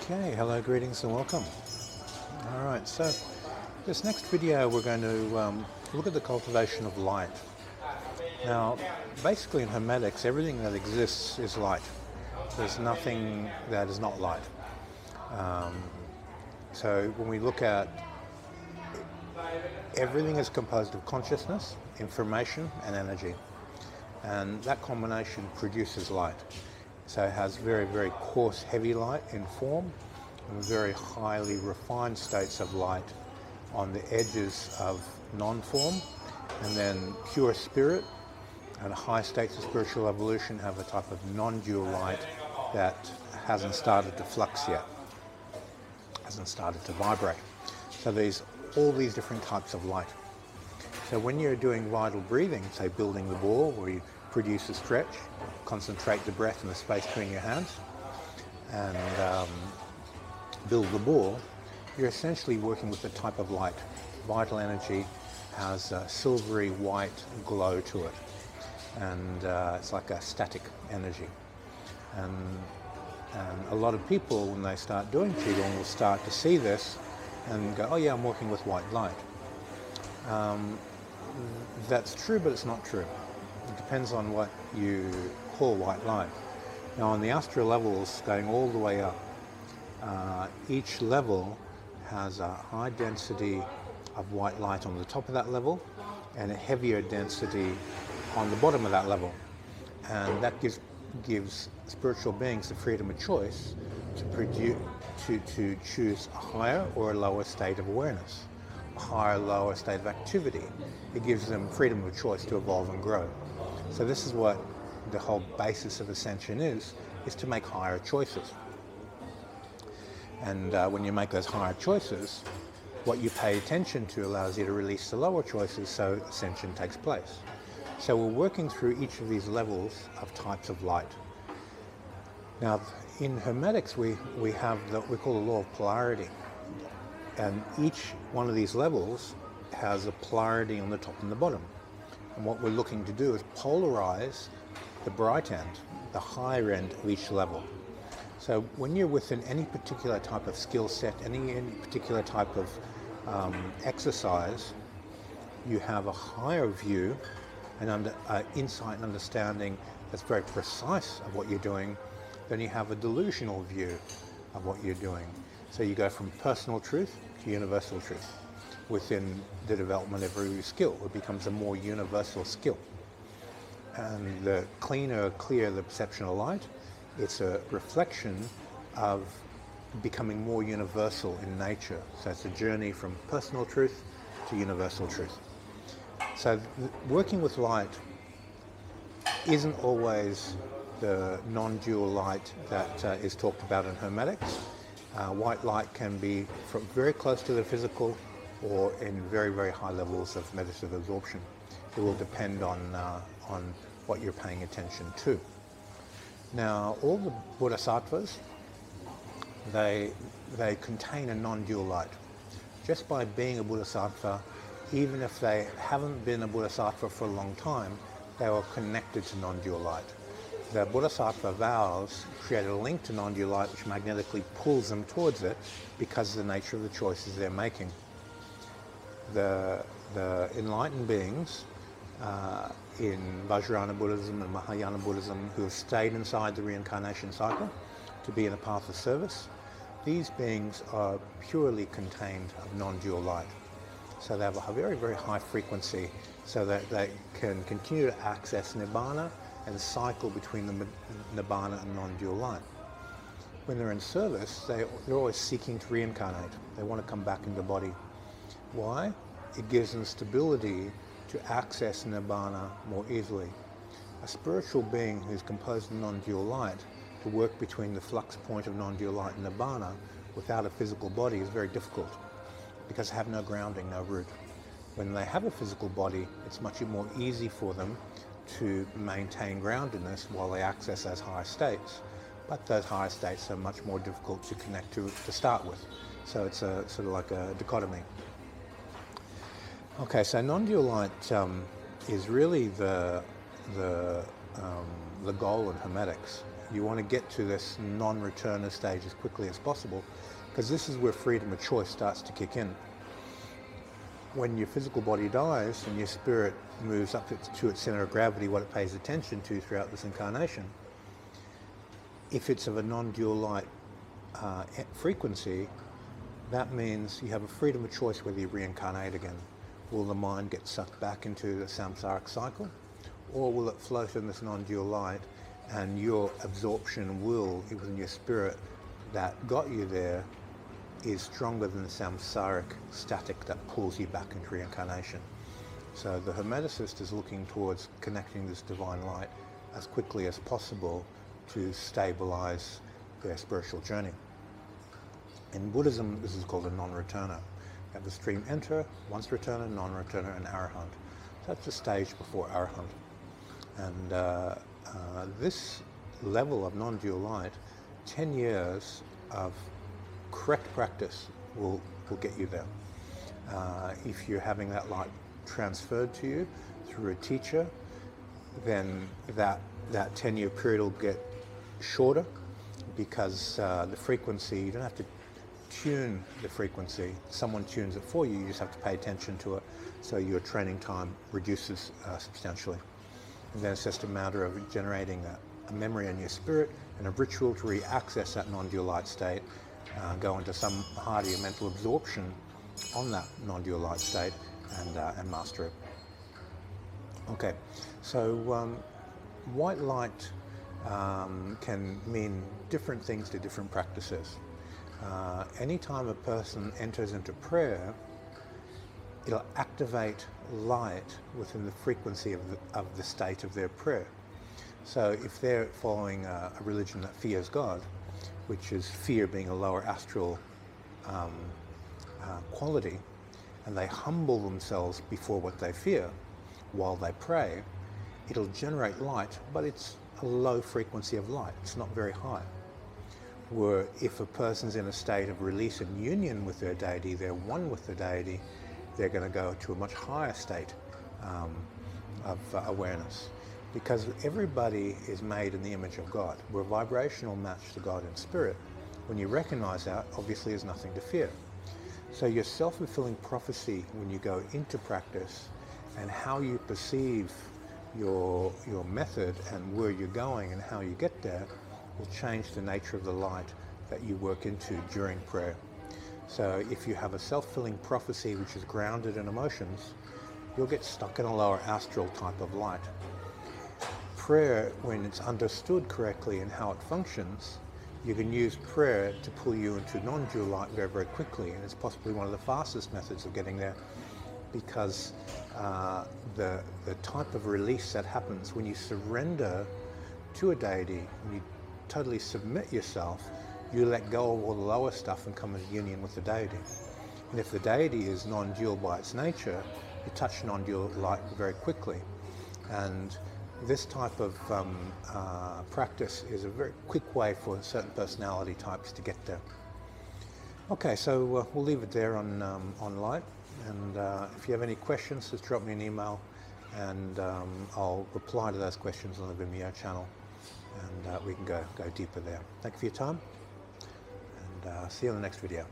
Okay, hello, greetings and welcome. All right, so this next video we're going to look at the cultivation of light. Now, basically in Hermetics, everything that exists is light. There's nothing that is not light. So when we look at everything is composed of consciousness, information and energy. And that combination produces light. So it has very, very coarse, heavy light in form and very highly refined states of light on the edges of non-form, and then pure spirit and high states of spiritual evolution have a type of non-dual light that hasn't started to flux yet, hasn't started to vibrate. So there's all these different types of light. So when you're doing vital breathing, say building the ball, where you produce a stretch, concentrate the breath in the space between your hands, and build the ball, you're essentially working with a type of light. Vital energy has a silvery white glow to it, and it's like a static energy. And a lot of people, when they start doing Qigong, will start to see this and go, oh yeah, I'm working with white light. That's true, but it's not true. It depends on what you call white light. Now on the astral levels, going all the way up, each level has a high density of white light on the top of that level and a heavier density on the bottom of that level. And that gives spiritual beings the freedom of choice to choose a higher or a lower state of awareness, a higher, lower state of activity. It gives them freedom of choice to evolve and grow. So this is what the whole basis of ascension is to make higher choices. And when you make those higher choices, what you pay attention to allows you to release the lower choices, so ascension takes place. So we're working through each of these levels of types of light. Now, in Hermetics, we have what we call the law of polarity. And each one of these levels has a polarity on the top and the bottom. And what we're looking to do is polarize the bright end, the higher end of each level. So when you're within any particular type of skill set, any particular type of exercise, you have a higher view and insight and understanding that's very precise of what you're doing. Then you have a delusional view of what you're doing. So you go from personal truth to universal truth. Within the development of every skill, it becomes a more universal skill. And the cleaner, clearer the perception of light, it's a reflection of becoming more universal in nature. So it's a journey from personal truth to universal truth. So working with light isn't always the non-dual light that is talked about in Hermetics. White light can be from very close to the physical or in very, very high levels of meditative absorption. It will depend on what you're paying attention to. Now, all the Bodhisattvas, they contain a non-dual light. Just by being a Bodhisattva, even if they haven't been a Bodhisattva for a long time, they are connected to non-dual light. The Bodhisattva vows create a link to non-dual light which magnetically pulls them towards it because of the nature of the choices they're making. The enlightened beings in Vajrayana Buddhism and Mahayana Buddhism who have stayed inside the reincarnation cycle to be in a path of service, these beings are purely contained of non-dual light. So they have a very, very high frequency so that they can continue to access Nibbana and cycle between the Nibbana and non-dual light. When they're in service, they're always seeking to reincarnate. They want to come back into the body. Why? It gives them stability to access Nibbana more easily. A spiritual being who's composed of non-dual light, to work between the flux point of non-dual light and Nibbana without a physical body is very difficult because they have no grounding, no root. When they have a physical body, it's much more easy for them to maintain groundedness while they access those higher states. But those higher states are much more difficult to connect to start with. So it's a sort of like a dichotomy. Okay, so non-dual light is really the goal in Hermetics. You want to get to this non-returner stage as quickly as possible, because this is where freedom of choice starts to kick in. When your physical body dies and your spirit moves up to its center of gravity, what it pays attention to throughout this incarnation, if it's of a non-dual light frequency, that means you have a freedom of choice whether you reincarnate again. Will the mind get sucked back into the samsaric cycle, or will it float in this non-dual light, and your absorption will within your spirit that got you there is stronger than the samsaric static that pulls you back into reincarnation. So the Hermeticist is looking towards connecting this divine light as quickly as possible to stabilize their spiritual journey. In Buddhism, this is called a non-returner. You have the stream enter, once returner, non-returner, and arahant. So that's the stage before arahant. And this level of non-dual light, 10 years of correct practice will get you there. If you're having that light transferred to you through a teacher, then that 10-year period will get shorter, because the frequency, you don't have to tune the frequency. Someone tunes it for you, you just have to pay attention to it, so your training time reduces substantially. And then it's just a matter of generating a memory in your spirit and a ritual to re-access that non-dual light state, go into some hardier mental absorption on that non-dual light state, and master it. Okay, so white light can mean different things to different practices. Anytime a person enters into prayer, it'll activate light within the frequency of the state of their prayer. So if they're following a religion that fears God, which is fear being a lower astral quality, and they humble themselves before what they fear while they pray, it'll generate light, but it's a low frequency of light. It's not very high. Where if a person's in a state of release and union with their deity, they're one with the deity, they're going to go to a much higher state of awareness. Because everybody is made in the image of God. We're a vibrational match to God in spirit. When you recognize that, obviously there's nothing to fear. So your self-fulfilling prophecy when you go into practice, and how you perceive your method and where you're going and how you get there, will change the nature of the light that you work into during prayer. So if you have a self-fulfilling prophecy which is grounded in emotions, you'll get stuck in a lower astral type of light. Prayer, when it's understood correctly and how it functions, you can use prayer to pull you into non-dual light very, very quickly, and it's possibly one of the fastest methods of getting there, because the type of release that happens when you surrender to a deity, when you totally submit yourself, you let go of all the lower stuff and come into union with the deity. And if the deity is non-dual by its nature, you touch non-dual light very quickly. And this type of practice is a very quick way for certain personality types to get there. Okay, so we'll leave it there on light. And if you have any questions, just drop me an email, and I'll reply to those questions on the Vimeo channel, and we can go deeper there. Thank you for your time, and see you in the next video.